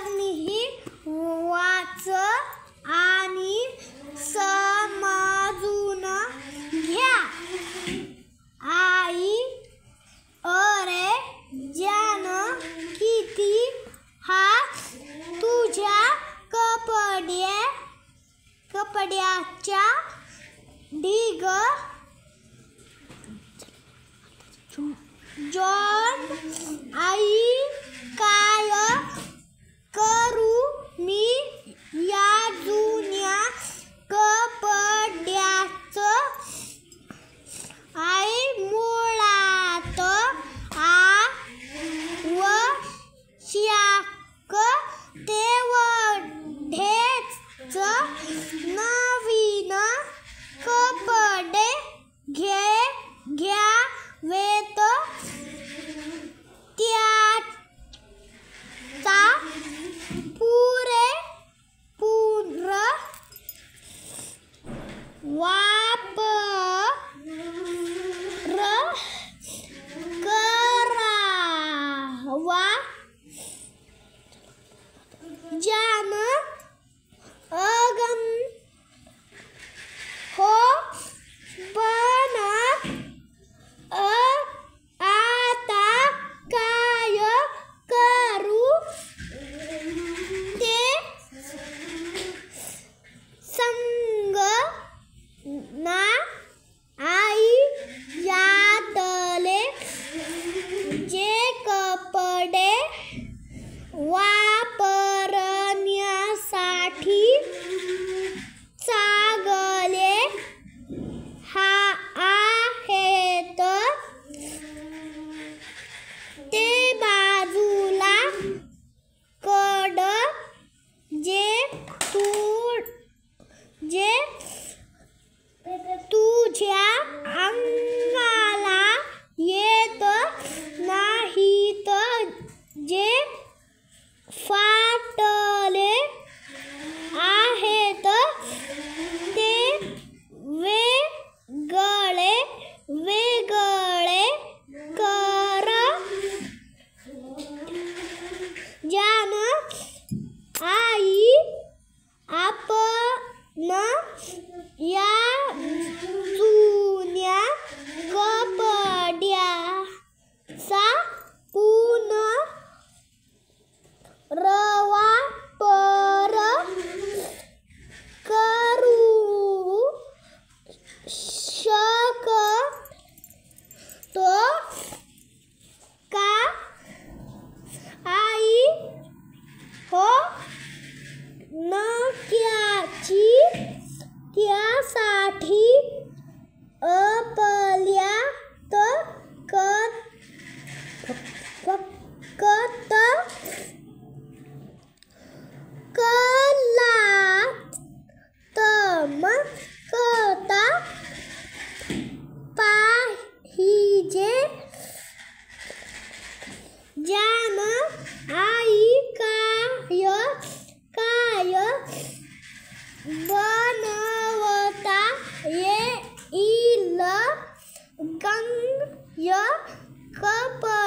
उदाहरणे वाच आणि समजून घ्या. आई, अरे जान, किती हात तुझ्या कपड्याच्या ढीग. जॉन, आई, काय करू मी या जुन्या कपड्याचं. आई, मुळात आवश्यक तेवढेच नवीन कपडे घ्यावेत. त्याचा पुरेपूर वापर करावा. जान, अगं हो, पण आता काय करू ते सांगना. आई, यातले जे कपडे वापरण्यासाठी चांगले आहेत ते बाजूला काढ. जे तुझ्या अंगाला येत नाहीत, जे फाटले आहेत ते वेगळे कर. जान, आई, आपण या जुन्या कपड्याचा पुनर्वापर करू शकतो का? आई, हो, नक्कीच. त्यासाठी आपल्यात फक्त कलात्मकता पाहिजे. जान, आई, काय बनवता येईल? गंज कपड्याचं